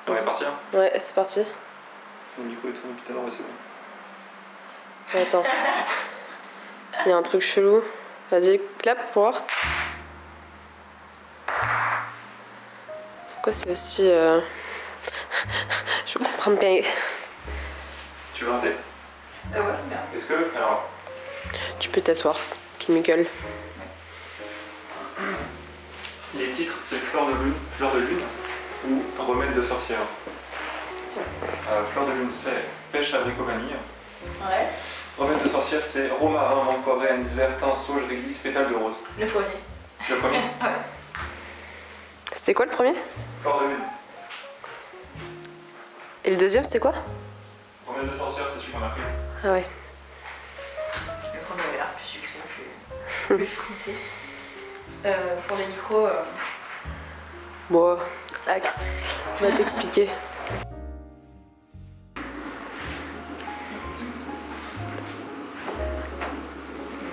On est parti là? Ouais, c'est parti. Le micro est tourné depuis tout à l'heure, ouais, c'est bon. Attends. Il y a un truc chelou. Vas-y, clap pour voir. Pourquoi c'est aussi... Je comprends pas. Tu veux un thé? Ouais, j'aime bien. Est-ce que... Alors... Tu peux t'asseoir, Chemical. Les titres, c'est Fleur de lune ou Remède de sorcière. Fleur de lune, c'est Pêche, abricot, vanille. Ouais. Remède de sorcière, c'est Romarin, menthe poivrée, anis vert, thym, sauge, réglisse, pétale de rose. Le premier. Le premier? Ouais. C'était quoi le premier? Fleur de lune. Et le deuxième, c'était quoi? Remède de sorcière, c'est celui qu'on a pris. Ah ouais. Le premier avait l'air plus sucré, plus fruité. Pour les micros... Bon, Axe, on va t'expliquer.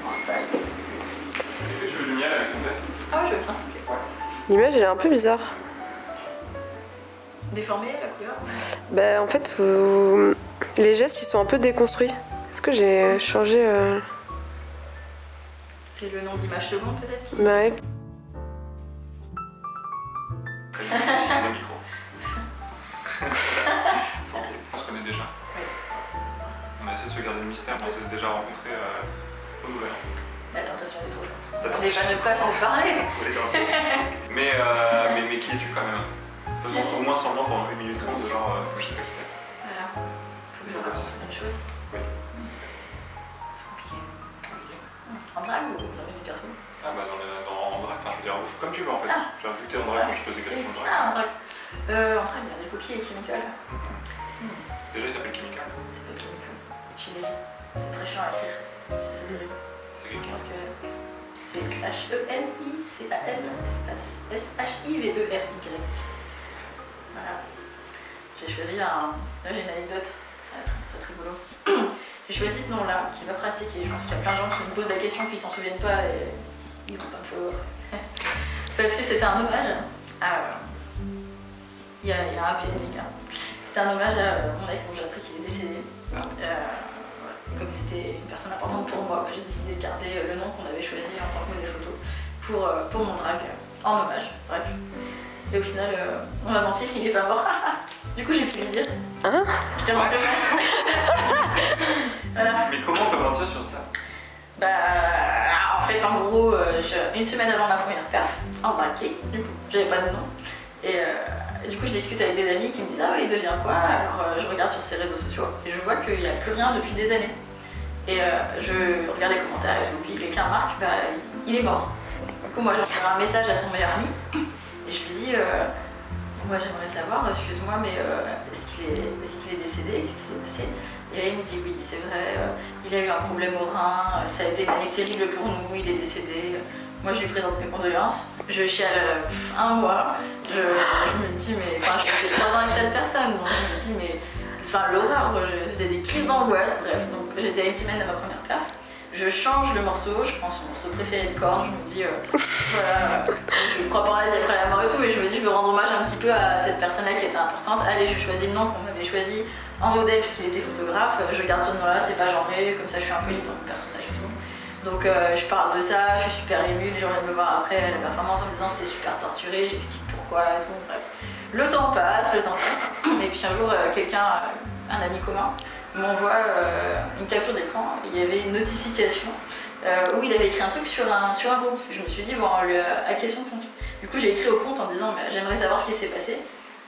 On installe. Est-ce que tu veux du miel avec ton thé? Ah ouais, je veux bien s'il te plaît. L'image, elle est un peu bizarre. Déformé, la couleur? Bah, en fait, les gestes, ils sont un peu déconstruits. Est-ce que j'ai changé... C'est le nom d'image seconde, peut-être? Ouais. Le micro. Santé. On se connaît déjà. Oui. On a essayé de se garder le mystère, on s'est déjà rencontrés au Nouvel An. La tentation est trop forte. La On n'est tentation pas ne pas se parler. mais qui es-tu quand même? Faisons au moins semblant pendant 1 minute 30 de genre que je sais pas qui t'es. Voilà. Faut que je raconte une chose. Oui. C'est compliqué. En drague ou dans une personne? Ah bah en drague, enfin je veux dire, comme tu veux en fait. Ah. J'ai vu que t'es en drague quand je pose des questions en drague. Ah, en drague. En drague, il y a des coquilles et Chemical. Déjà il s'appelle Chemical. C'est pas Chemical. Chimical. C'est très chiant à écrire. C'est dérivé. C'est Je quelque pense chose. que c'est H-E-N-I-C-A-L espace S-H-I-V-E-R-Y. Voilà. J'ai choisi un... Là j'ai une anecdote, ça va être rigolo. J'ai choisi ce nom-là, qui est pas pratique, et je pense qu'il y a plein de gens qui me posent la question puis ils s'en souviennent pas et ils vont pas me follow. Parce que c'était un hommage à... Il y a un happy ending là. C'était un hommage à mon ex dont j'ai appris qu'il est décédé. Comme c'était une personne importante pour moi, j'ai décidé de garder le nom qu'on avait choisi en tant que modèle photo pour mon drag en hommage. Bref. Et au final, on m'a menti, il est pas mort. Du coup, j'ai pu lui dire. Hein? Je t'ai menti. Voilà. Mais comment on peut mentir sur ça? Bah, en fait, en gros, une semaine avant ma première perf, en braquet, du coup, j'avais pas de nom. Et du coup, je discute avec des amis qui me disent ah ouais, il devient quoi? Alors, je regarde sur ses réseaux sociaux et je vois qu'il n'y a plus rien depuis des années. Et je regarde les commentaires et tout, puis quelqu'un marque, bah, il est mort. Du coup, moi, j'envoie un message à son meilleur ami et je lui dis moi, j'aimerais savoir, excuse-moi, mais est-ce qu'il est décédé? Qu'est-ce qui s'est passé? Et là, il me dit oui, c'est vrai, il a eu un problème au rein, ça a été une année terrible pour nous, il est décédé. Moi, je lui présente mes condoléances. Je chiale un mois. Je me dis, mais enfin, je fais 3 ans avec cette personne, donc je me dis, mais enfin, l'horreur, je faisais des crises d'angoisse, bref. Donc, j'étais à une semaine de ma première perf. Je change le morceau, je prends son morceau préféré de corne, je me dis, voilà, je crois pas en la vie après la mort et tout, mais je me dis, je veux rendre hommage un petit peu à cette personne-là qui était importante. Allez, je choisis le nom qu'on m'avait choisi en modèle puisqu'il était photographe, je garde ce nom-là, c'est pas genré, comme ça je suis un peu libre dans mon personnage et tout. Donc je parle de ça, je suis super émue, les gens viennent me voir après la performance en me disant c'est super torturé, j'explique pourquoi et tout, bref. Le temps passe, et puis un jour quelqu'un, un ami commun, m'envoie une capture d'écran, il y avait une notification où il avait écrit un truc sur un groupe. Je me suis dit bon, on lui a hacké son compte. Du coup j'ai écrit au compte en disant mais j'aimerais savoir ce qui s'est passé.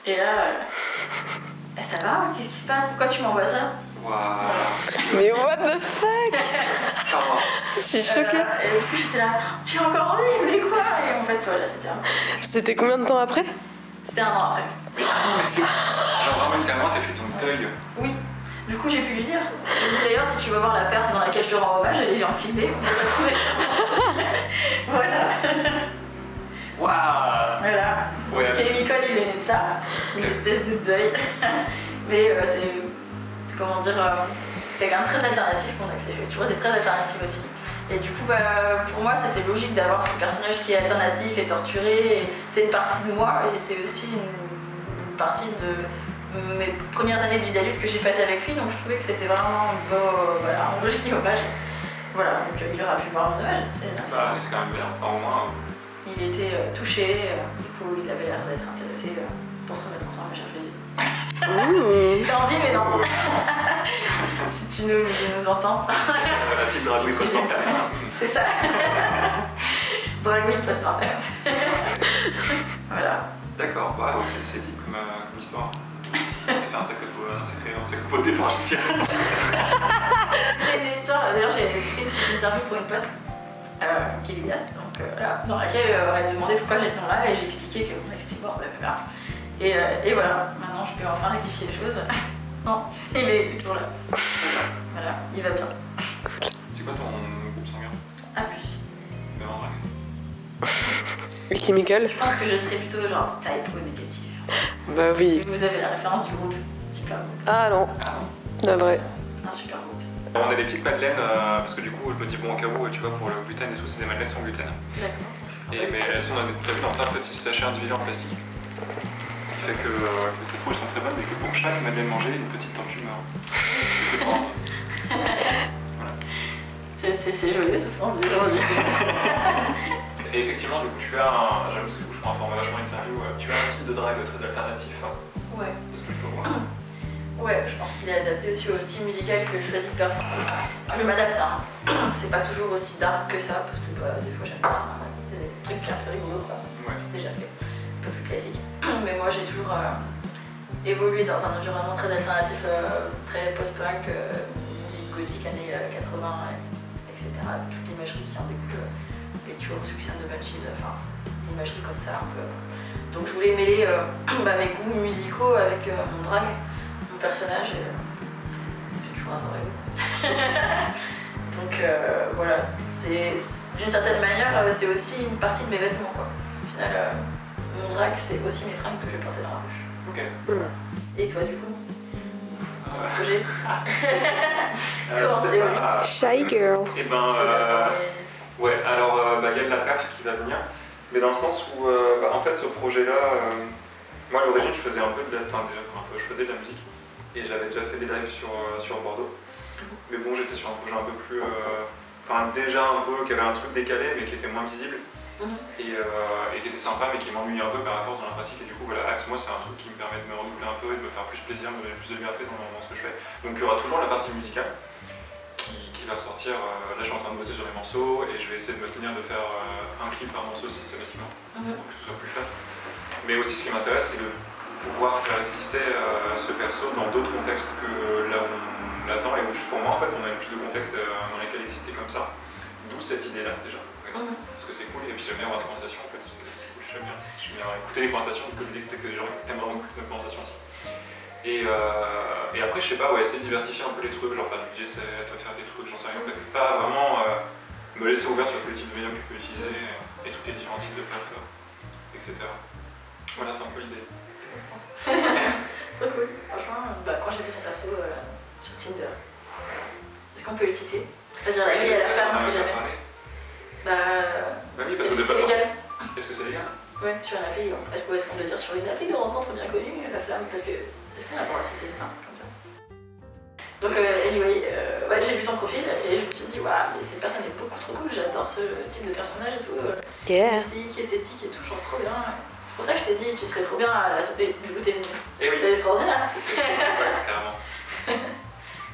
Et là, ça va? Qu'est-ce qui se passe? Pourquoi tu m'envoies ça? Waouh. Mais what the fuck? Je suis choquée. Et du coup j'étais là, tu es encore en vie, mais quoi? Et en fait voilà, c'était un... C'était combien de temps après? C'était 1 an après. Mais c'est... Genre vraiment littéralement t'as fait ton deuil. Oui. Du coup j'ai pu lui dire. Je lui ai dit d'ailleurs si tu veux voir la perte dans laquelle je te rends hommage, elle est bien filmée, on peut la trouver ça. Voilà. Waouh. Voilà. Ouais. Chemical il est né de ça, une espèce de deuil. Mais c'est comment dire, c'est quelqu'un de très alternatif mon ex, j'ai toujours été très alternative aussi. Et du coup pour moi c'était logique d'avoir ce personnage qui est alternatif et torturé, et c'est une partie de moi et c'est aussi une partie de mes premières années de vie d'adulte que j'ai passé avec lui, donc je trouvais que c'était vraiment un beau, voilà, un joli hommage. Voilà, donc il aura pu voir mon hommage, c'est bien. Bah oui, c'est quand même bien, enfin, au moins. Il était touché, du coup il avait l'air d'être intéressé pour se remettre ensemble, j'ai refusé. T'as envie, mais non. Si tu nous entends. La petite dragouille post-mortem. C'est ça. Dragouille post-mortem. Voilà. D'accord, bah c'est dit comme histoire. Ça fait un sacré pot de départ, je me dirais. C'est une histoire, d'ailleurs j'ai fait une petite interview pour une pote, qui est Lilias, donc voilà, dans laquelle elle me demandait pourquoi j'ai ce nom-là et j'ai expliqué que mon ex était mort, blablabla. Et voilà, maintenant je peux enfin rectifier les choses. Non, il est toujours là. Voilà, il va bien. C'est quoi ton groupe sanguin? A plus. Même en drague. Le chemical. Je pense que je serais plutôt genre type ou négative. Bah oui. Si vous avez la référence du groupe, super groupe. Ah non, Ah non. la vraie. Un super groupe. On a des petites madeleines, parce que du coup je me dis bon au cas où, tu vois, pour le gluten et tout, c'est des madeleines sans gluten. D'accord. Mais elles sont prévues dans plein de petits sachets individuels en plastique. Ce qui fait que ces trous elles sont très bonnes, mais que pour chaque madeleine mangée, une petite tortue meurt. Voilà. C'est joli tout ce qu'on se dit aujourd'hui. Et effectivement, du coup, tu as j'aime ce que je prends un format vachement interview, tu as un type de drague très alternatif, Ouais. de ce que je peux voir. Ouais, je pense qu'il est adapté aussi au style musical que je choisis de performer. Je m'adapte, hein. C'est pas toujours aussi dark que ça, parce que bah, des fois j'aime bien des trucs un peu rigolos, quoi. Ouais. Déjà fait, un peu plus classique. Mais moi j'ai toujours évolué dans un environnement très alternatif, très post-punk, musique gothique années 80, etc. Toute l'imagerie qui en découle, les Cure, Succession de Banshees, enfin l'imagerie comme ça un peu. Donc je voulais mêler mes goûts musicaux avec mon drag, mon personnage, et j'ai toujours adoré. Donc voilà, d'une certaine manière, c'est aussi une partie de mes vêtements, quoi. Au final, mon drag, c'est aussi mes fringues que je vais porter dans la rue. Ok. Et toi, du coup? Projet Comment c'est Shy girl. Et ben, ouais, alors il y a de la perf qui va venir, mais dans le sens où, en fait, ce projet-là, moi à l'origine, je faisais un peu de la, je faisais de la musique, et j'avais déjà fait des lives sur Bordeaux. Mais bon, j'étais sur un projet un peu plus, déjà un peu, qui avait un truc décalé, mais qui était moins visible. Et qui était sympa mais qui m'ennuie un peu par la force dans la pratique, et du coup voilà, Axe, moi c'est un truc qui me permet de me renouveler un peu et de me faire plus plaisir, me donner plus de liberté dans ce que je fais. Donc il y aura toujours la partie musicale qui va sortir. Là je suis en train de bosser sur les morceaux et je vais essayer de me tenir de faire un clip par morceau systématiquement, pour que ce soit plus fun. Mais aussi ce qui m'intéresse, c'est de pouvoir faire exister ce perso dans d'autres contextes que là où on l'attend, et où juste pour moi en fait on a plus de contextes dans lesquels exister comme ça, d'où cette idée là déjà. Parce que c'est cool, et puis j'aime bien avoir des conversations en fait, c'est cool, j'aime bien écouter les conversations, peut-être que les gens aiment vraiment écouter nos conversations aussi. Et après, je sais pas, essayer de diversifier un peu les trucs, genre faire du DJ set, faire des trucs, j'en sais rien, peut-être pas vraiment me laisser ouvert sur tous les types de médias que je peux utiliser, et tous les différents types de plateformes, etc. Voilà, c'est un peu l'idée. Trop cool, franchement, quand j'ai vu ton perso sur Tinder, est-ce qu'on peut le citer? C'est-à-dire la vie à la femme si jamais. Bah oui, parce que c'est légal. Est-ce que c'est légal? Ouais, sur une appli. Est-ce qu'on doit dire sur une appli de rencontre bien connue, la flamme? Parce que, est-ce qu'on a le droit de citer une femme comme ça? Donc, anyway, j'ai vu ton profil et je me suis dit, waouh, mais cette personne est beaucoup trop cool, j'adore ce type de personnage et tout. Musique, esthétique et tout, je trouve trop bien. C'est pour ça que je t'ai dit, tu serais trop bien à la soupe du goûter. Et oui. C'est extraordinaire. Ouais, carrément.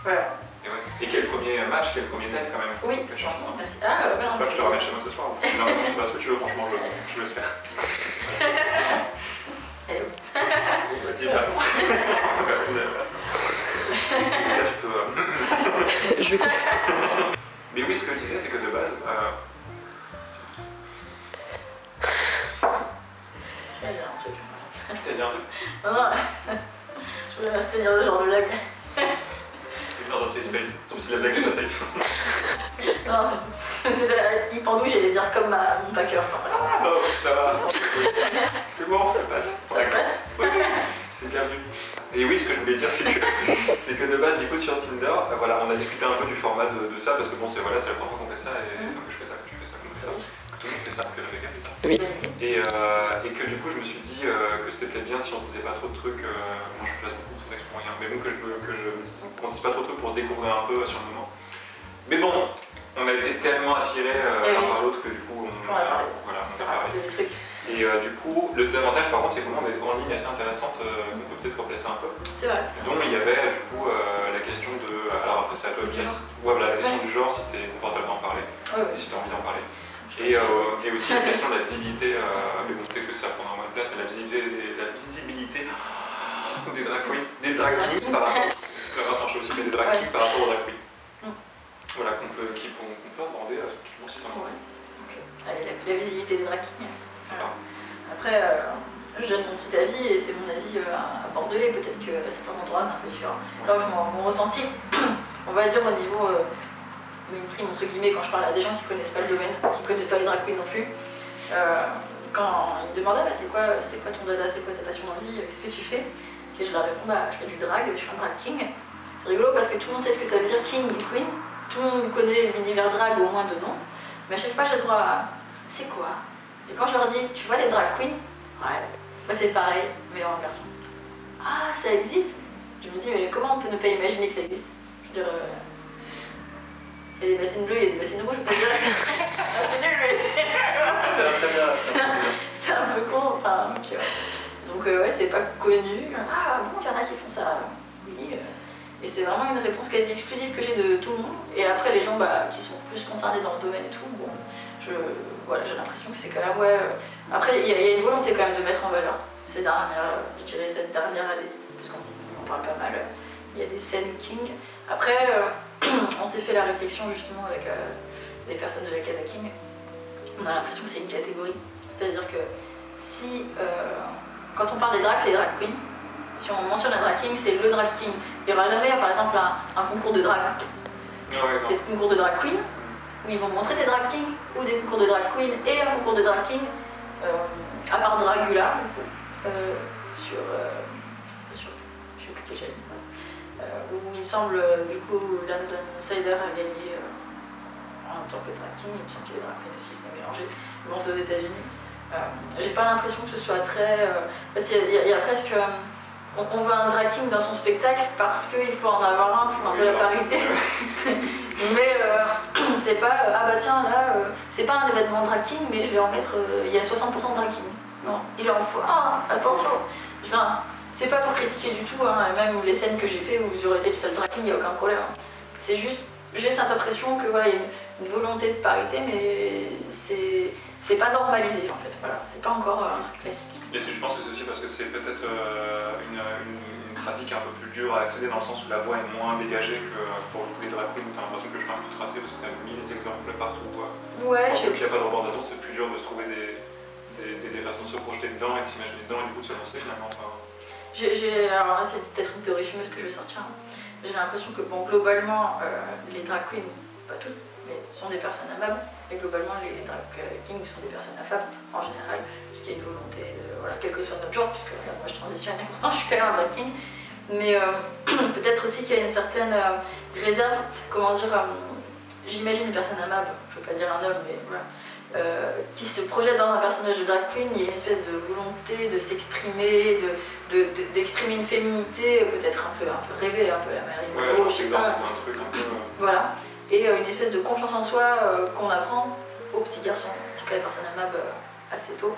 Voilà. Et quel premier match, quel premier date quand même? Oui, quelle chance. Merci. Ah, ouais, j'espère que je te ramène chez moi ce soir. Non, je sais pas ce que tu veux, franchement, je laisse faire. Hello. Dis pas non. Là, tu peux. Je vais couper. Mais oui, ce que je disais, c'est que de base. Je vais dire un truc. T'as dit un truc? Non, je voulais m'abstenir de genre de blague. Dans un safe space, sauf si la blague est pas safe. Non, c'était hyper doux, j'allais dire comme mon packer. Ah non, ça va, c'est bon, ça passe. Ça passe. Oui, c'est bienvenu. Et oui, ce que je voulais dire, c'est que de base, du coup, sur Tinder, voilà, on a discuté un peu du format de ça, parce que bon, c'est la première fois qu'on fait ça, et que je fais ça, que tu fais ça, qu'on fait ça, que tout le monde fait ça, que le gars fait ça. Oui. Et que du coup, je me suis dit, que c'était peut-être bien si on se disait pas trop de trucs, moi je place beaucoup de textes pour rien, mais bon qu'on se dise pas trop de trucs pour se découvrir un peu sur le moment. Mais bon, on a été tellement attirés l'un par l'autre que du coup on a parlé. Et du coup, le avantage par contre c'est qu'on a des grandes lignes assez intéressantes qu'on peut peut-être replacer un peu. C'est vrai. Dont il y avait du coup la question de, alors après c'est à toi de dire, la question du genre, si c'était confortable d'en parler, et si tu as envie d'en parler. Et aussi la question de la visibilité, mais bon peut-être que ça prendra moins de place, mais la visibilité des drag queens par rapport, aussi des drag queens par rapport aux drag queens. Voilà, qu'on peut aborder tranquillement si t'en as envie. Allez, la visibilité des drag queens. Après, je donne mon petit avis et c'est mon avis à bordelais, peut-être qu'à certains endroits c'est un peu différent. Bref, mon ressenti, on va dire au niveau mainstream, entre guillemets, quand je parle à des gens qui connaissent pas le domaine, qui connaissent pas les drag queens non plus, quand ils me demandaient c'est quoi ton dada, c'est quoi ta passion dans la vie, qu'est-ce que tu fais, et je leur réponds je fais du drag, je suis un drag king. C'est rigolo parce que tout le monde sait ce que ça veut dire king et queen, tout le monde connaît l'univers drag au moins de nom, mais à chaque fois j'ai le droit à c'est quoi. Et quand je leur dis tu vois les drag queens, c'est pareil mais en garçon. Ah ça existe. Je me dis mais comment on peut ne pas imaginer que ça existe. Je veux dire il y a des bassines bleues, il y a des bassines rouges, je peux dire. C'est un peu con, enfin. Donc c'est pas connu. Ah bon, il y en a qui font ça. Oui. Et c'est vraiment une réponse quasi exclusive que j'ai de tout le monde. Et après les gens qui sont plus concernés dans le domaine et tout, bon, j'ai l'impression que c'est quand même Après il y a une volonté quand même de mettre en valeur ces dernières, je dirais cette dernière année, parce qu'on en parle pas mal. Il y a des scènes king. Après on s'est fait la réflexion justement avec des personnes de la Cana King. On a l'impression que c'est une catégorie. C'est-à-dire que si, quand on parle des drags, les drag queens, si on mentionne un drag king, c'est le drag king. Il n'y aura jamais par exemple un concours de drag. C'est le concours de drag queen, où ils vont montrer des drag kings, ou des concours de drag queen et un concours de drag king, à part Dragula, je sais plus quelle chaîne. Où il me semble, du coup, London Sider a gagné en tant que drag king, il me semble qu'il est drag queen aussi, c'est mélangé. Bon, c'est aux États-Unis. J'ai pas l'impression que ce soit très. En fait, il y a presque. On veut un drag king dans son spectacle parce qu'il faut en avoir un pour un peu la parité. Mais c'est pas. Tiens, là, c'est pas un événement drag king, mais je vais en mettre. Il y a 60% de drag king. Non, il en faut un, attention. C'est pas pour critiquer du tout, même les scènes que j'ai fait où j'aurais été le seul drag king, il n'y a aucun problème. C'est juste, j'ai cette impression que il y a une volonté de parité, mais c'est pas normalisé en fait, c'est pas encore un truc classique. Est-ce que je pense que c'est aussi parce que c'est peut-être une pratique un peu plus dure à accéder dans le sens où la voix est moins dégagée que pour les drag queens où t'as l'impression que je fais un peu tracé parce que t'as mis les exemples partout. Ouais, qu'il n'y a pas de représentation, c'est plus dur de se trouver des façons de se projeter dedans et de s'imaginer dedans et du coup de se lancer finalement. Alors là, c'est peut-être une théorie fumeuse que je vais sortir. J'ai l'impression que globalement, les drag queens, pas toutes, mais sont des personnes amables. Et globalement, les drag kings sont des personnes affables en général, puisqu'il y a une volonté de, quel que soit notre genre, puisque moi je transitionne et pourtant je suis quand même un drag king. Mais peut-être aussi qu'il y a une certaine réserve, j'imagine une personne amable, je ne veux pas dire un homme, mais voilà. Qui se projette dans un personnage de drag queen, il y a une espèce de volonté de s'exprimer, d'exprimer une féminité, peut-être un peu rêvée, un peu la Marilyn Monroe, je sais pas. Un truc un peu. Voilà, et une espèce de confiance en soi qu'on apprend aux petits garçons, en tout cas les personnes amables assez tôt.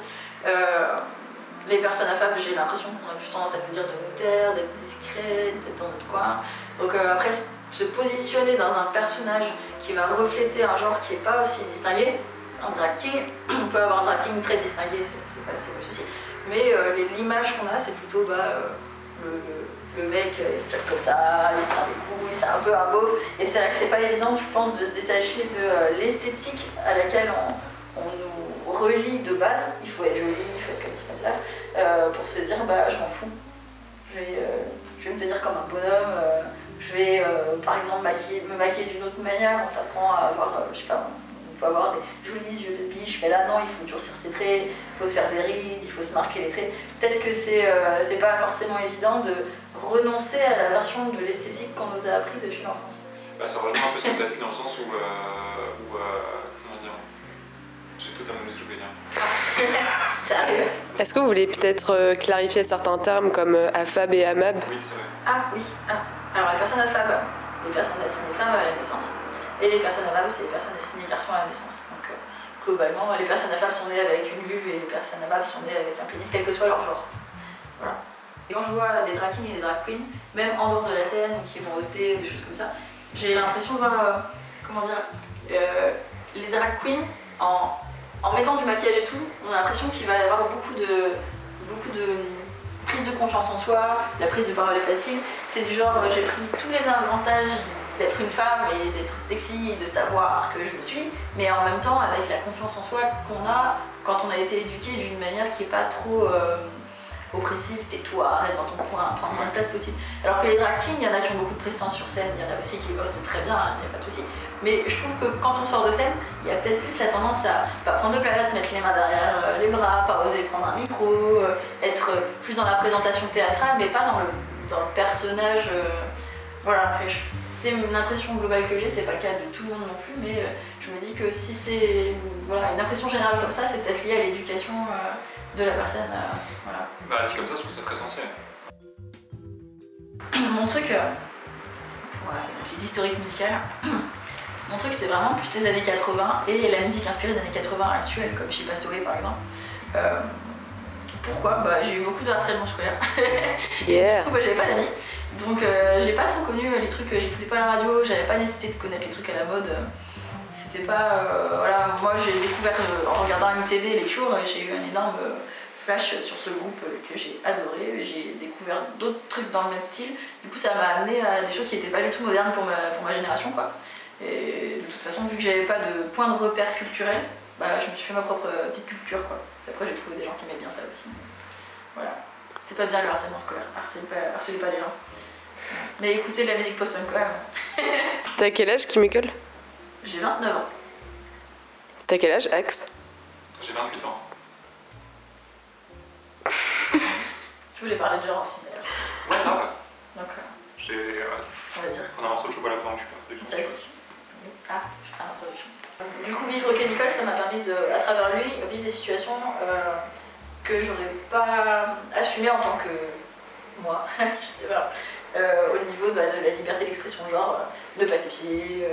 Les personnes affables, j'ai l'impression qu'on a plus tendance à nous dire de nous taire, d'être discret, d'être dans notre coin. Donc après, se positionner dans un personnage qui va refléter un genre qui n'est pas aussi distingué. Un drag king, on peut avoir un drag king très distingué, c'est pas le souci. Mais l'image qu'on a, c'est plutôt le mec, il se tire comme ça, il se tire les couilles, c'est un peu un beauf. Et c'est vrai que c'est pas évident, je pense, de se détacher de l'esthétique à laquelle on nous relie de base. Il faut être joli, il faut être comme ça, pour se dire, je m'en fous. Je vais me tenir comme un bonhomme, je vais, par exemple, me maquiller d'une autre manière. On t'apprend à avoir, je sais pas, il faut avoir des jolis yeux de biche, mais là non, il faut durcir ses traits, il faut se faire des rides, il faut se marquer les traits. Peut-être que c'est pas forcément évident de renoncer à la version de l'esthétique qu'on nous a appris depuis l'enfance. Ça rejoint un peu ce que tu as dit dans le sens où comment dire, j'ai totalement oublié ce que je voulais dire. Sérieux? Est-ce que vous voulez peut-être clarifier certains termes comme AFAB et AMAB? Oui, c'est vrai. Ah oui. Ah. Alors les personnes AFAB, les personnes assignées femmes à la naissance. Et les personnes AMAB, c'est les personnes assignées garçons à la naissance. Donc globalement, les personnes AFAB sont nées avec une vulve et les personnes AMAB sont nées avec un pénis, quel que soit leur genre. Voilà. Et quand je vois des drag kings et des drag queens, même en dehors de la scène, qui vont hoster, des choses comme ça, j'ai l'impression de voir, comment dire, les drag queens, en mettant du maquillage et tout, on a l'impression qu'il va y avoir beaucoup de prise de confiance en soi, la prise de parole est facile. C'est du genre, j'ai pris tous les avantages d'être une femme et d'être sexy, de savoir que je le suis, mais en même temps avec la confiance en soi qu'on a quand on a été éduqué d'une manière qui n'est pas trop oppressive, tais-toi, reste dans ton coin, prends le moins de place possible. Alors que les drag kings, il y en a qui ont beaucoup de prestance sur scène, il y en a aussi qui bossent très bien, il n'y a pas de souci. Mais je trouve que quand on sort de scène, il y a peut-être plus la tendance à pas prendre de place, mettre les mains derrière les bras, pas oser prendre un micro, être plus dans la présentation théâtrale, mais pas dans le personnage. Voilà, après, c'est une impression globale que j'ai, c'est pas le cas de tout le monde non plus, mais je me dis que si c'est voilà, une impression générale comme ça, c'est peut-être lié à l'éducation de la personne. Voilà. Bah, dit comme ça, je trouve ça très sensé. Mon truc, pour une petite historique musicale, mon truc c'est vraiment plus les années 80 et la musique inspirée des années 80 actuelles, comme She Passed Away par exemple. Pourquoi? Bah, j'ai eu beaucoup de harcèlement scolaire. Yeah. Moi j'avais pas d'amis, donc j'ai pas trop connu les trucs, j'écoutais pas la radio, j'avais pas nécessité de connaître les trucs à la mode. C'était pas. Voilà, moi j'ai découvert en regardant MTV les cours, j'ai eu un énorme flash sur ce groupe que j'ai adoré. J'ai découvert d'autres trucs dans le même style. Du coup, ça m'a amené à des choses qui n'étaient pas du tout modernes pour ma génération, quoi. Et de toute façon, vu que j'avais pas de point de repère culturel, bah, je me suis fait ma propre petite culture, quoi. Et après, j'ai trouvé des gens qui aimaient bien ça aussi. Voilà. C'est pas bien le harcèlement scolaire, harcelez pas les gens. Mais écoutez de la musique post-punk quand même. T'as quel âge, Kimiko? J'ai 29 ans. T'as quel âge, Axe? J'ai 28 ans. Je voulais parler de genre aussi d'ailleurs. Ouais, non, ouais. Donc, J'ai. ce qu'on va dire. On a un morceau de chocolat pendant que tu fais l'introduction. Vas-y. Ah, je fais l'introduction. Du coup, vivre Chemical, ça m'a permis de, à travers lui, vivre des situations que j'aurais pas assumées en tant que moi, je sais pas, au niveau de la liberté d'expression, genre ne pas s'épiler,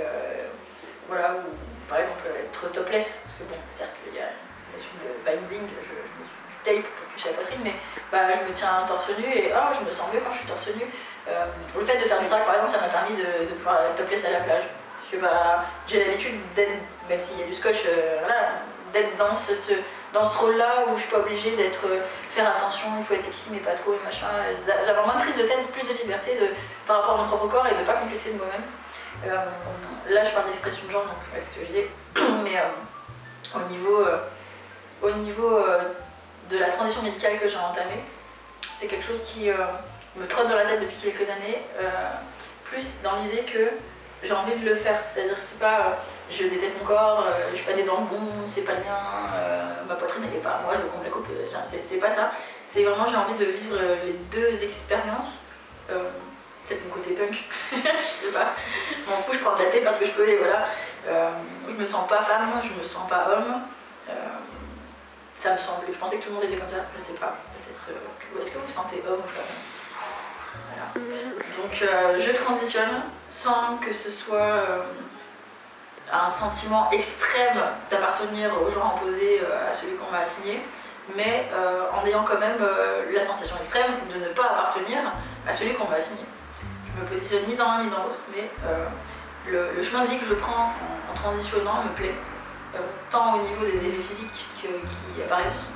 voilà, ou par exemple être topless, parce que bon, certes, il y a une notion de binding, je me suis du tape pour cacher la poitrine, mais bah, je me tiens torse nu et je me sens mieux quand je suis torse nu. Le fait de faire du drag, par exemple, ça m'a permis de pouvoir être topless à la plage. Parce que bah, j'ai l'habitude d'être, même s'il y a du scotch, voilà, d'être dans ce rôle-là où je suis pas obligée faire attention, il faut être sexy mais pas trop, machin, d'avoir moins de prise de tête, plus de liberté par rapport à mon propre corps et de pas complexer de moi-même. Là, je parle d'expression de genre, donc c'est ce que je disais, mais au niveau de la transition médicale que j'ai entamée, c'est quelque chose qui me trotte dans la tête depuis quelques années, plus dans l'idée que j'ai envie de le faire, c'est-à-dire que c'est pas je déteste mon corps, je suis pas des dents bon, c'est pas le mien, ma poitrine elle est pas moi, je veux qu'on me la coupe, c'est pas ça, c'est vraiment j'ai envie de vivre les deux expériences, peut-être mon côté punk, je sais pas, je m'en fous, je prends de la tête parce que je peux et voilà, je me sens pas femme, je me sens pas homme, ça me semble, je pensais que tout le monde était comme ça, je sais pas, peut-être, est-ce que vous vous sentez homme ou femme? Voilà. Donc je transitionne sans que ce soit un sentiment extrême d'appartenir au genre imposé à celui qu'on m'a assigné, mais en ayant quand même la sensation extrême de ne pas appartenir à celui qu'on m'a assigné. Je me positionne ni dans l'un ni dans l'autre, mais le chemin de vie que je prends en transitionnant me plaît, tant au niveau des effets physiques qui apparaissent,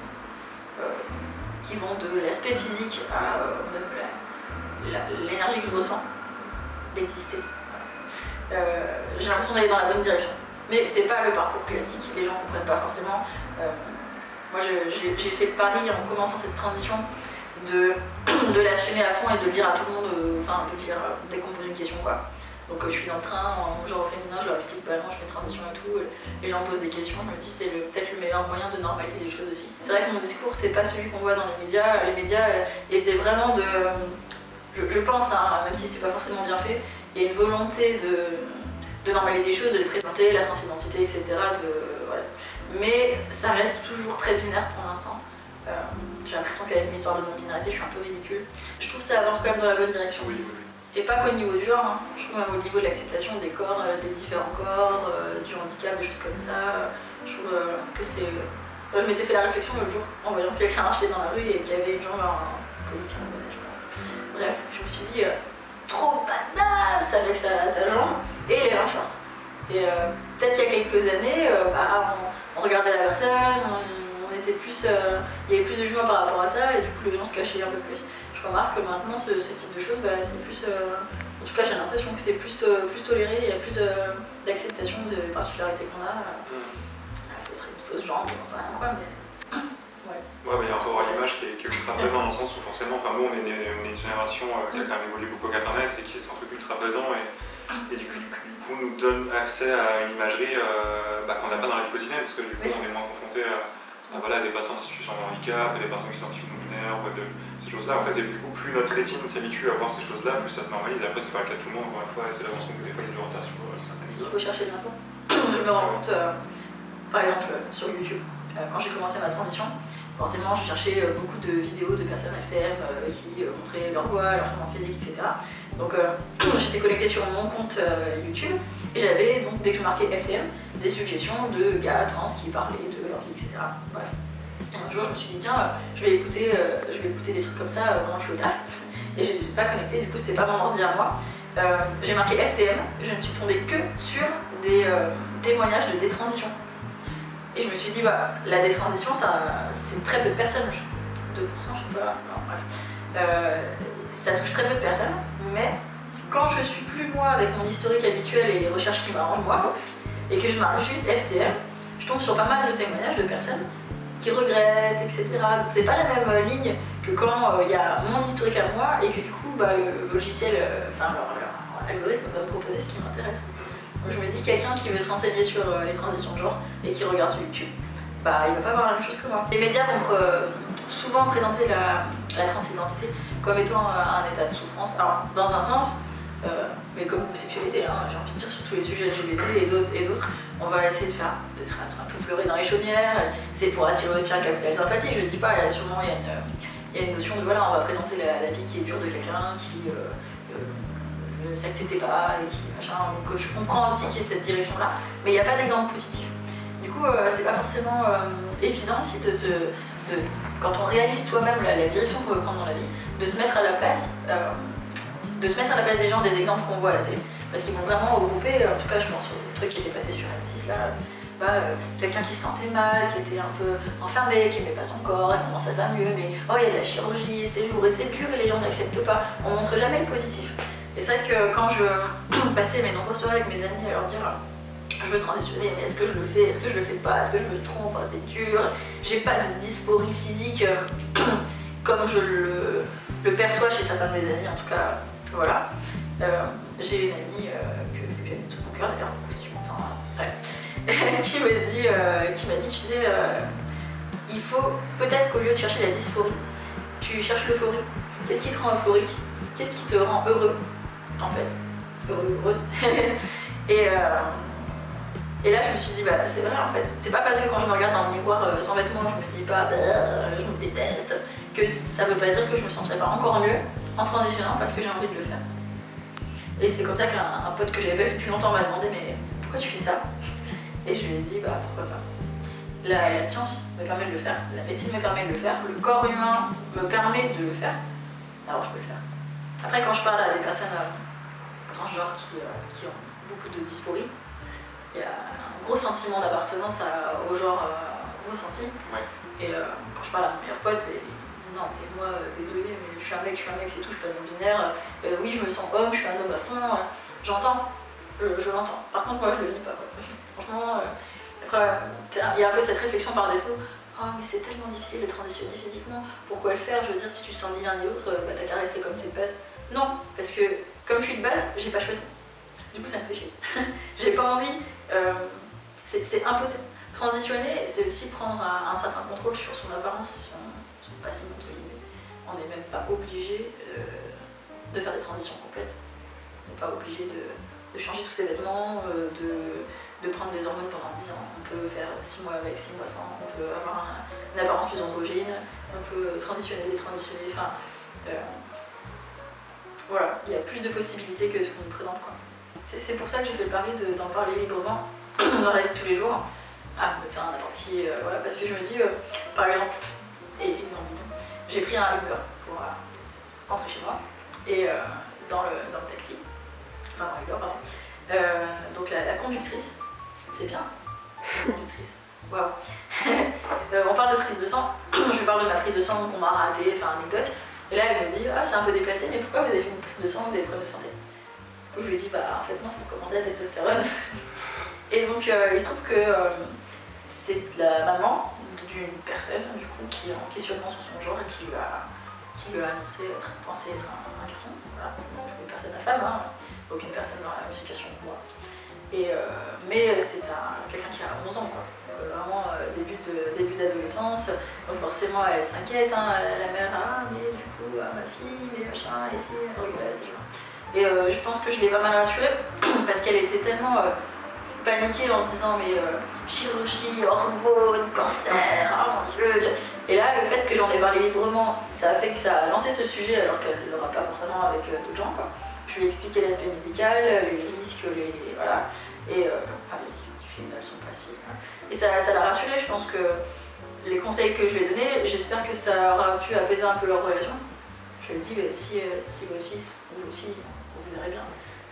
qui vont de l'aspect physique à l'énergie que je ressens d'exister. J'ai l'impression d'aller dans la bonne direction. Mais c'est pas le parcours classique, les gens comprennent pas forcément. Moi j'ai fait le pari en commençant cette transition de l'assumer à fond et de le dire à tout le monde, enfin de le dire dès qu'on me pose une question quoi. Donc je suis dans le train, genre au féminin, je leur explique bah non je fais une transition et tout, les gens me posent des questions, je me dis c'est peut-être le meilleur moyen de normaliser les choses aussi. C'est vrai que mon discours c'est pas celui qu'on voit dans les médias et c'est vraiment de... Je pense, hein, même si c'est pas forcément bien fait, il y a une volonté de normaliser les choses, de les présenter, la transidentité, etc. mais ça reste toujours très binaire pour l'instant. J'ai l'impression qu'avec mes histoires de non-binarité, je suis un peu ridicule. Je trouve que ça avance quand même dans la bonne direction. Oui, oui. Et pas qu'au niveau du genre, hein. Je trouve même au niveau de l'acceptation des corps, des différents corps, du handicap, des choses comme ça. Je trouve que c'est... je m'étais fait la réflexion l'autre jour en voyant quelqu'un marcher dans la rue et qu'il y avait une jambe en polycarbonate, je pense. Bref, je me suis dit, trop badass avec sa jambe et les mains short. Et peut-être qu'il y a quelques années, on regardait la personne, on était plus, il y avait plus de jugement par rapport à ça et du coup les gens se cachaient un peu plus. Je remarque que maintenant ce type de choses, c'est plus, en tout cas j'ai l'impression que c'est plus toléré, il y a plus d'acceptation de particularités qu'on a. Peut-être une fausse jambe, j'en sais rien quoi, mais... Ouais, il y a un rapport à l'image qui est ultra présent dans le sens où forcément, nous on est une génération qui a quand même évolué beaucoup avec internet, c'est un truc ultra présent et du coup nous donne accès à une imagerie qu'on n'a pas dans la vie quotidienne parce que du coup on est moins confronté à des personnes en situation de handicap, à des personnes qui sont actives non-binaires, ces choses-là. En fait, et du coup plus notre rétine s'habitue à voir ces choses-là, plus ça se normalise et après c'est pas le cas de tout le monde, encore une fois, c'est l'avancement que des fois il y a du retard sur certaines choses. Il faut chercher de l'info. Je me rends compte, par exemple sur YouTube, quand j'ai commencé ma transition, forcément je cherchais beaucoup de vidéos de personnes FTM qui montraient leur voix, leur changement physique, etc. Donc j'étais connectée sur mon compte YouTube et j'avais donc dès que je marquais FTM des suggestions de gars trans qui parlaient de leur vie, etc. Bref. Et un jour je me suis dit tiens je vais écouter des trucs comme ça pendant que je suis au taf et je n'étais pas connectée, du coup c'était pas mon ordi à moi. J'ai marqué FTM, je ne suis tombée que sur des témoignages de détransition. Et je me suis dit, la détransition, c'est très peu de personnes. 2%, je sais pas. Non, bref. Ça touche très peu de personnes, mais quand je suis plus moi avec mon historique habituel et les recherches qui m'arrangent moi, et que je marque juste FTM, je tombe sur pas mal de témoignages de personnes qui regrettent, etc. Donc c'est pas la même ligne que quand il y a mon historique à moi et que du coup le logiciel, leur algorithme va me proposer ce qui m'intéresse. Je me dis, quelqu'un qui veut se renseigner sur les transitions de genre et qui regarde sur YouTube, il va pas voir la même chose que moi. Les médias vont souvent présenter la transidentité comme étant un état de souffrance. Alors, dans un sens, mais comme l'homosexualité, j'ai envie de dire sur tous les sujets LGBT et d'autres, on va essayer de faire peut-être un peu pleurer dans les chaumières. C'est pour attirer aussi un capital sympathie. Je dis pas, il y a une notion de on va présenter la vie qui est dure de quelqu'un qui ne s'acceptait pas et qui machin. Donc je comprends aussi qu'il y ait cette direction-là, mais il n'y a pas d'exemple positif. Du coup, c'est pas forcément évident aussi quand on réalise soi-même la direction qu'on veut prendre dans la vie, de se mettre à la place des gens, des exemples qu'on voit à la télé. Parce qu'ils vont vraiment regrouper, en tout cas je pense au truc qui était passé sur M6 là, quelqu'un qui se sentait mal, qui était un peu enfermé, qui n'aimait pas son corps, et maintenant ça va mieux, mais il y a de la chirurgie, c'est lourd et c'est dur et les gens n'acceptent pas. On montre jamais le positif. Et c'est vrai que quand je passais mes nombreuses soirées avec mes amis à leur dire je veux transitionner, mais est-ce que je le fais, est-ce que je le fais pas, est-ce que je me trompe, c'est dur, j'ai pas de dysphorie physique comme je le perçois chez certains de mes amis, en tout cas, voilà. J'ai une amie que j'aime de tout mon cœur, d'ailleurs, si tu m'entends, bref, qui m'a dit, tu sais, il faut peut-être qu'au lieu de chercher la dysphorie, tu cherches l'euphorie. Qu'est-ce qui te rend euphorique? Qu'est-ce qui te rend heureux, en fait? Heureux. Et là, je me suis dit, c'est vrai en fait. C'est pas parce que quand je me regarde dans le miroir sans vêtements, je me dis pas, je me déteste, que ça veut pas dire que je me sentirais pas encore mieux en transitionnant parce que j'ai envie de le faire. Et c'est comme ça qu'un pote que j'avais pas vu depuis longtemps m'a demandé, mais pourquoi tu fais ça? Et je lui ai dit, pourquoi pas. La science me permet de le faire, la médecine me permet de le faire, le corps humain me permet de le faire, alors je peux le faire. Après, quand je parle à des personnes transgenres qui ont beaucoup de dysphorie, il y a un gros sentiment d'appartenance au genre ressenti. Ouais. Et quand je parle à mon meilleur pote, il dit non, mais moi, désolé, mais je suis un mec, c'est tout, je suis pas non-binaire. Oui, je me sens homme, je suis un homme à fond. J'entends, je l'entends. Par contre, moi, je le vis pas. Franchement, après, il y a un peu cette réflexion par défaut. Oh, mais c'est tellement difficile de transitionner physiquement. Pourquoi le faire? Je veux dire, si tu sens ni l'un ni l'autre, t'as qu'à rester comme t'es de base. Non, parce que comme je suis de base, j'ai pas choisi. Du coup, ça me fait chier. J'ai pas envie. C'est impossible. Transitionner, c'est aussi prendre un certain contrôle sur son apparence, son passé, entre guillemets. On n'est même pas obligé de faire des transitions complètes. On n'est pas obligé de changer tous ses vêtements, de prendre des hormones pendant 10 ans. On peut faire 6 mois avec, 6 mois sans, on peut avoir une apparence plus androgyne, on peut transitionner, détransitionner, enfin... voilà, il y a plus de possibilités que ce qu'on nous présente, quoi. C'est pour ça que j'ai fait le pari d'en parler librement dans la vie de tous les jours, à médecin, n'importe qui, voilà, parce que je me dis, par exemple, j'ai pris un Uber pour rentrer chez moi, et dans le taxi, enfin dans Uber, pardon, donc la conductrice, c'est bien, la conductrice, waouh. On parle de prise de sang, je parle de ma prise de sang qu'on m'a ratée, enfin anecdote, et là elle me dit, ah c'est un peu déplacé, mais pourquoi vous avez fait une prise de sang, vous avez des problèmes de santé? Du coup je lui ai dit, bah en fait non, c'est pour commencer la testostérone. Et donc il se trouve que c'est la maman d'une personne du coup qui est en questionnement sur son genre et qui lui a annoncé penser être un garçon. Voilà, donc une personne à femme, hein, aucune personne dans la même situation que moi. Et, mais c'est quelqu'un qui a 11 ans, quoi. Donc, vraiment début d'adolescence, donc forcément elle s'inquiète, hein, la mère, ah mais du coup ma fille, mais machin, et si, elle regrette, etc. Et je pense que je l'ai pas mal rassurée parce qu'elle était tellement paniquée en se disant mais chirurgie, hormones, cancer, oh mon dieu. Et là le fait que j'en ai parlé librement, ça a fait que ça a lancé ce sujet alors qu'elle ne l'aura pas vraiment avec d'autres gens, quoi. Je lui ai expliqué l'aspect médical, les risques, voilà. Et enfin, les risques du film, elles sont pas si... Et ça l'a rassurée, je pense que les conseils que je lui ai donnés, j'espère que ça aura pu apaiser un peu leur relation. Je lui ai dit, bah, si votre fils ou votre fille, vous verrez bien,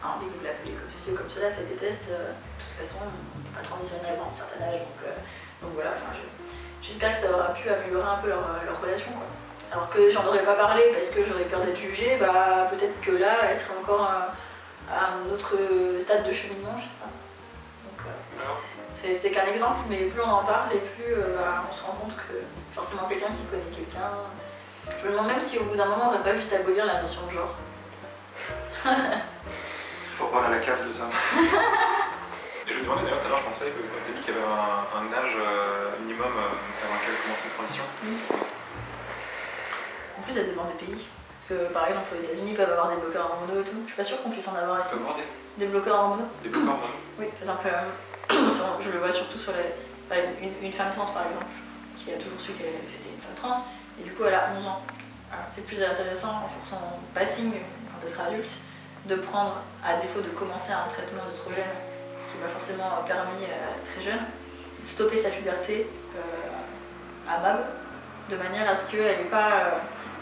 a envie que vous l'appelez comme ceci ou comme cela, faites des tests, de toute façon, on n'est pas transitionnel avant un certain âge, donc voilà, j'espère que ça aura pu améliorer un peu leur relation, quoi. Alors que j'en aurais pas parlé parce que j'aurais peur d'être jugée, bah peut-être que là, elle serait encore à un autre stade de cheminement, je sais pas. Donc c'est qu'un exemple, mais plus on en parle et plus on se rend compte que forcément quelqu'un qui connaît quelqu'un. Je me demande même si au bout d'un moment, on va pas juste abolir la notion de genre. Il faut parler à la cave de ça. Et je me demandais d'ailleurs, tout à l'heure, je pensais que quand tu as dit qu'il y avait un âge minimum avant lequel commencer une transition. Oui. En plus, ça dépend des pays. Parce que par exemple, aux États-Unis, ils peuvent avoir des bloqueurs hormonaux et tout. Je suis pas sûre qu'on puisse en avoir ici. Des bloqueurs hormonaux. Des bloqueurs hormonaux? Oui, par exemple, je le vois surtout sur une femme trans par exemple, qui a toujours su qu'elle était une femme trans, et du coup elle a 11 ans. C'est plus intéressant pour son passing quand elle sera adulte de prendre, à défaut de commencer un traitement d'œstrogène qui va forcément permis très jeune, de stopper sa puberté à MAB, de manière à ce qu'elle n'ait pas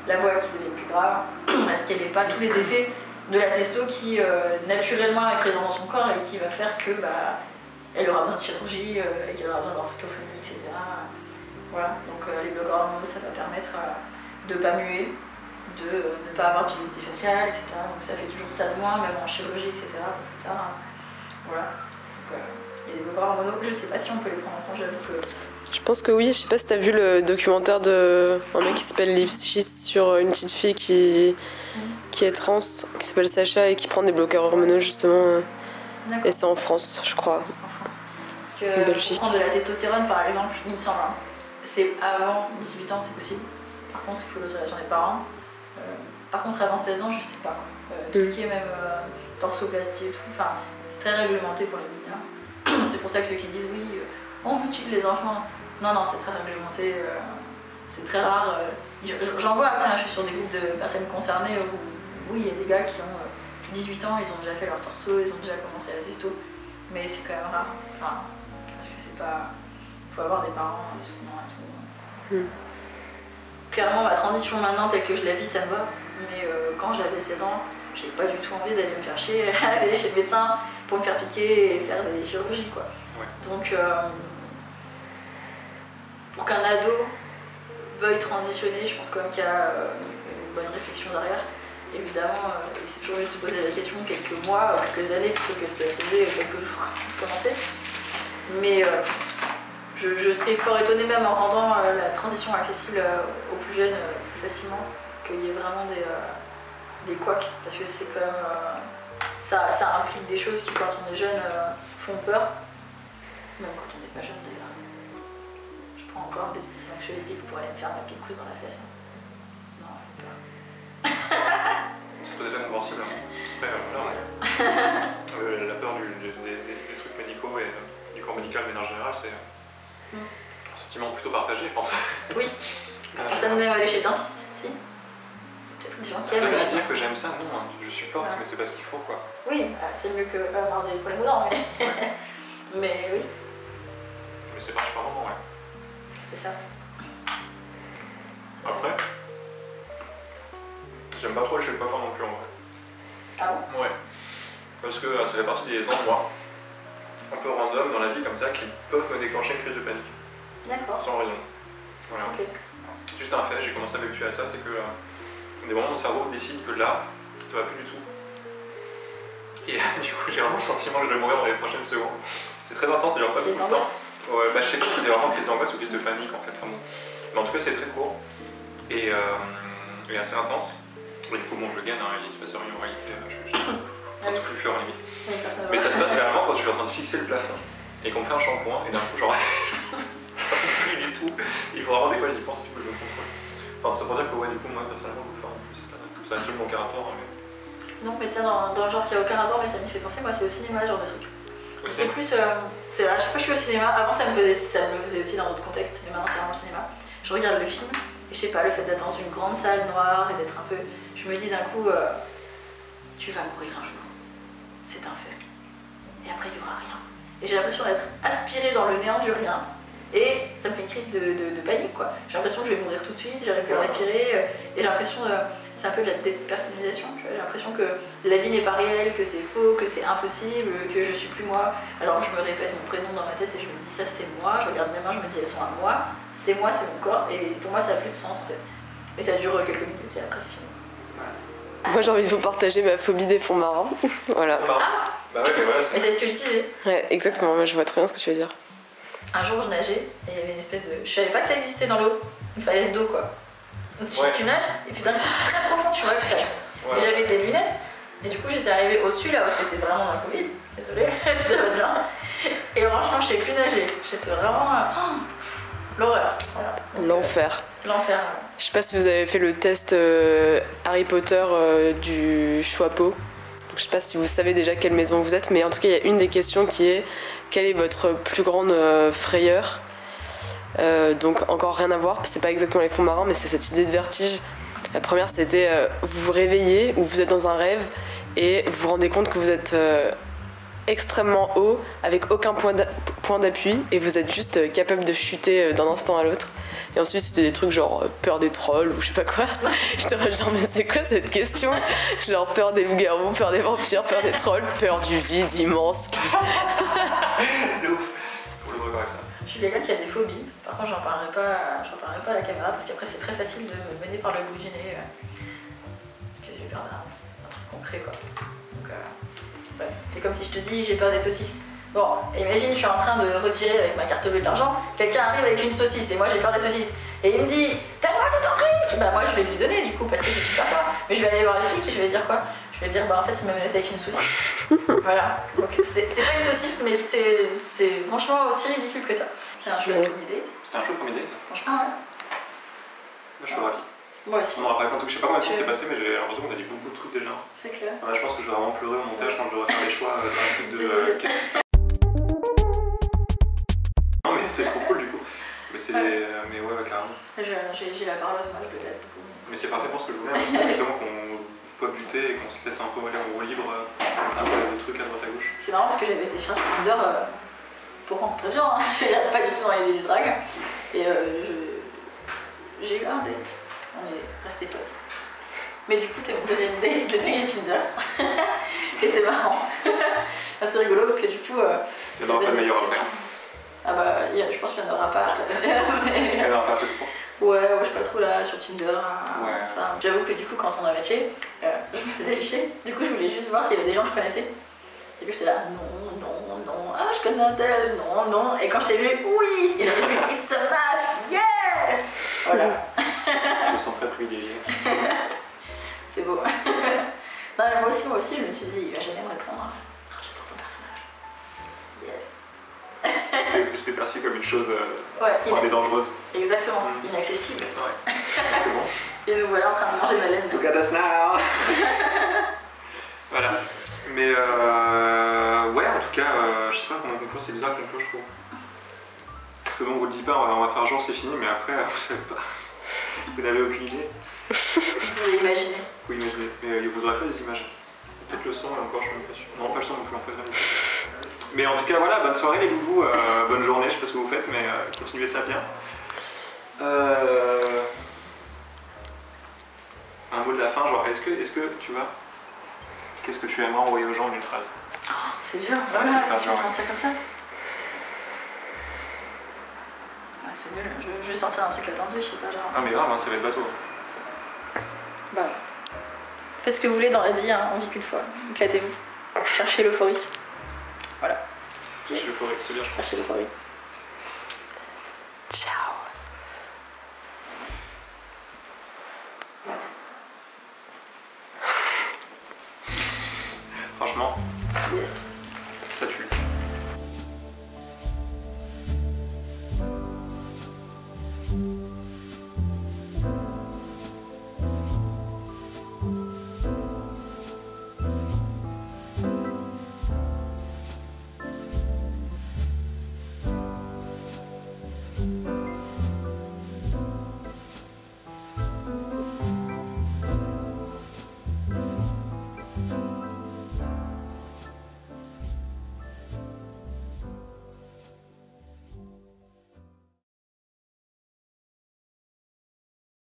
la voix qui devient plus grave, à ce qu'elle n'ait pas tous les effets de la testo qui naturellement est présent dans son corps et qui va faire que elle aura besoin de chirurgie et qu'elle aura besoin d'orthophonie, etc. Voilà, donc les bloqueurs hormonaux, ça va permettre de ne pas muer, de ne pas avoir pilosité faciale, etc. Donc ça fait toujours ça de moins, même en chirurgie, etc. Plus tard, voilà. Donc il y a des bloqueurs hormonaux, je sais pas si on peut les prendre en compte, j'avoue que... Je pense que oui, je sais pas si t'as vu le documentaire de un mec qui s'appelle Lifshitz sur une petite fille qui est trans, qui s'appelle Sacha et qui prend des bloqueurs hormonaux justement. Et c'est en France, je crois. En France. Parce que pour prendre de la testostérone par exemple, il me semble, hein, c'est avant 18 ans, c'est possible. Par contre, il faut l'autorisation des parents. Par contre, avant 16 ans, je sais pas. Tout ce qui est même torsoplastie et tout, c'est très réglementé pour les mineurs. C'est pour ça que ceux qui disent oui, on mutile les enfants. Non, c'est très réglementé. C'est très rare. J'en vois après, je suis sur des groupes de personnes concernées où oui, il y a des gars qui ont 18 ans, ils ont déjà fait leur torso, ils ont déjà commencé la testo. Mais c'est quand même rare. Parce que c'est pas. Il faut avoir des parents soutenants et tout. Clairement, ma transition maintenant, telle que je la vis, ça me va. Mais quand j'avais 16 ans, j'ai pas du tout envie d'aller me faire chier, aller chez le médecin pour me faire piquer et faire des chirurgies, quoi. Ouais. Donc, pour qu'un ado veuille transitionner, je pense quand même qu'il y a une bonne réflexion derrière. Évidemment, c'est toujours mieux de se poser la question quelques mois, quelques années, plutôt que de se poser quelques jours pour commencer. Mais je serais fort étonnée même en rendant la transition accessible aux plus jeunes plus facilement, qu'il y ait vraiment des couacs, parce que c'est quand même... ça implique des choses qui, quand on est jeune, font peur. Même quand on n'est pas jeune d'ailleurs. Je prends encore des petits anxiolytiques pour aller me faire ma picouse dans la fesse. Sinon, elle fait peur. C'est pas déjà compréhensible. Après, là, la général, c'est un sentiment plutôt partagé, je pense. Oui. Personne n'aime aller chez le dentiste, si. Peut-être des gens qui aiment. Je dire que j'aime ça, non, hein, je supporte, mais c'est pas ce qu'il faut, quoi. Oui, c'est mieux que avoir des problèmes aux dents, mais. Mais oui. Mais c'est pas un moment, ouais. C'est ça. Après, j'aime pas trop aller chez le coiffeur non plus en vrai. Ah bon? Ouais. Parce que ça fait partie des endroits un peu random dans la vie comme ça qui peuvent me déclencher une crise de panique. D'accord. Sans raison. Voilà. Ok. Juste un fait, j'ai commencé à m'habituer à ça, c'est que des moments mon cerveau décide que là, ça va plus du tout. Et du coup j'ai vraiment le sentiment que je vais mourir dans les prochaines secondes. C'est très intense, ça dure pas beaucoup de temps. Ouais, bah je sais pas si c'est vraiment crise d'angoisse ou crise de panique en fait. Enfin, bon. Mais en tout cas c'est très court et assez intense. Et du coup bon je gagne, hein, il se passe rien en réalité, je ne plus le faire en limite. Mais ça se passe réellement quand je suis en train de fixer le plafond et qu'on me fait un shampoing et d'un coup genre ça ne plus du tout. Il faut vraiment des fois j'y pense et du coup je me contrôle. Enfin ça veut dire que ouais du coup moi personnellement je le faire en plus. Ça me mon caractère mais... Non mais tiens dans le genre qui a aucun rapport mais ça m'y fait penser, moi c'est au cinéma ce genre de truc. C'est plus, c'est à chaque fois que je suis au cinéma, avant ça me le faisait aussi dans d'autres contextes, mais maintenant c'est vraiment le cinéma. Je regarde le film et je sais pas, le fait d'être dans une grande salle noire et d'être un peu, je me dis d'un coup, tu vas mourir un jour, c'est un fait. Et après il y aura rien. Et j'ai l'impression d'être aspirée dans le néant du rien. Et ça me fait une crise de panique quoi. J'ai l'impression que je vais mourir tout de suite, j'arrive plus à respirer. Et j'ai l'impression, c'est un peu de la dépersonnalisation. J'ai l'impression que la vie n'est pas réelle, que c'est faux, que c'est impossible, que je suis plus moi. Alors je me répète mon prénom dans ma tête et je me dis ça c'est moi. Je regarde mes mains, je me dis elles sont à moi. C'est moi, c'est mon corps. Et pour moi ça n'a plus de sens en fait. Et ça dure quelques minutes et après c'est fini. Voilà. Moi j'ai envie de vous partager ma phobie des fonds marins. Voilà. Ah bah ouais mais voilà mais c'est ce que je disais. Ouais exactement, moi je vois très bien ce que tu veux dire. Un jour je nageais et il y avait une espèce de... Je savais pas que ça existait dans l'eau, une falaise d'eau quoi. Donc tu nages et puis d'un coup c'est très profond, tu vois que ça... Ouais. J'avais des lunettes et du coup j'étais arrivée au-dessus là où c'était vraiment un Covid. Désolée, tu vas bien. Et franchement je sais plus nager, j'étais vraiment... l'horreur. Voilà. L'enfer. L'enfer. Je sais pas si vous avez fait le test Harry Potter du Choixpeau. Je sais pas si vous savez déjà quelle maison vous êtes, mais en tout cas il y a une des questions qui est quelle est votre plus grande frayeur. Donc encore rien à voir, c'est pas exactement les fonds marins mais c'est cette idée de vertige. La première c'était vous vous réveillez ou vous êtes dans un rêve et vous vous rendez compte que vous êtes extrêmement haut avec aucun point d'appui et vous êtes juste capable de chuter d'un instant à l'autre. Et ensuite c'était des trucs genre peur des trolls ou je sais pas quoi. J'étais genre mais c'est quoi cette question? Genre peur des loups-garous, peur des vampires, peur des trolls, peur du vide immense. De ouf. Pour le regard avec ça. Je suis quelqu'un qui a des phobies, par contre j'en parlerai pas à la caméra parce qu'après c'est très facile de me mener par le bout du nez. Parce que j'ai peur d'un truc concret quoi. Donc ouais. C'est comme si je te dis j'ai peur des saucisses. Bon, imagine, je suis en train de retirer avec ma carte bleue de l'argent, quelqu'un arrive avec une saucisse et moi j'ai peur des saucisses. Et il me dit, donne-moi tout ton fric! Bah moi je vais lui donner du coup parce que je suis pas toi. Mais je vais aller voir les flics et je vais dire quoi? Je vais dire, bah en fait il m'a menacé avec une saucisse. Voilà. Donc c'est pas une saucisse mais c'est franchement aussi ridicule que ça. C'était un chouette premier date. C'était un chouette premier date? Franchement ouais. Moi je suis ravi. Moi aussi. On en rappelle compte que je sais pas combien de temps s'est passé mais j'ai l'impression qu'on a dit beaucoup de trucs déjà. C'est clair. Ouais, je pense que je vais vraiment pleurer au montage quand je devrais faire les choix d'un site de... Non mais c'est trop cool du coup. Mais c'est ouais. Mais ouais carrément. J'ai la parole, moi je l'aide beaucoup. Mais c'est parfait pour ce que je voulais, hein, c'est justement qu'on peut buter et qu'on se laisse un peu aller en roue libre, un peu des trucs à droite à gauche. C'est marrant parce que j'avais été chercher Tinder pour rentrer les gens, hein. Je veux dire, pas du tout dans l'idée du drag. Et j'ai eu un date, on est restés potes. Mais du coup t'es mon deuxième date depuis que j'ai Tinder. Et c'est marrant. C'est rigolo parce que du coup... il n'y en aura pas de meilleur après. Ah bah je pense qu'il n'y en aura pas. Il n'y en aura pas peu de fois. Ouais, je suis pas trop là sur Tinder. Ouais. Enfin, j'avoue que du coup quand on a matché, je me faisais chier. Du coup je voulais juste voir s'il y avait des gens que je connaissais. Et puis j'étais là, non, ah je connais un tel, non. Et quand je t'ai vu, oui. Et là j'ai vu, it's a match, yeah. Voilà. Je me sens très privilégié. C'est beau. Non, mais moi aussi je me suis dit, il va jamais me répondre. Oh, j'adore ton personnage. Yes. J'étais perçu comme une chose pour aller dangereuse. Exactement, inaccessible. Ouais. Et nous voilà en train de manger ma laine. Look at us now. Voilà. Mais ouais, en tout cas, je sais pas comment conclure, c'est bizarre conclure, je trouve. que bon, on vous le dit pas, on va faire jour, c'est fini, mais après, vous savez pas. Vous n'avez aucune idée. Vous pouvez imaginer. Vous imaginez, mais vous aurez fait des images. Peut-être le son, et encore, je suis même pas sûr. Non, pas le son non plus, en fait, jamais. Mais en tout cas, voilà, bonne soirée les loulous, bonne journée, je sais pas ce que vous faites, mais continuez ça bien. Un mot de la fin, genre, est-ce que tu vois, qu'est-ce que tu aimerais envoyer aux gens en une phrase? C'est dur, voilà, c'est pas dur, ça comme ça. Ah, c'est nul, je vais sortir un truc attendu, je sais pas, genre. Ah, mais grave, hein, ça va être bateau. Bah, faites ce que vous voulez dans la vie, hein, on vit qu'une fois. Éclatez-vous. Cherchez l'euphorie. Voilà. Cherchez l'euphorie, c'est bien, je pense. Cherchez l'euphorie. Ciao. Franchement, Yes. ça tue.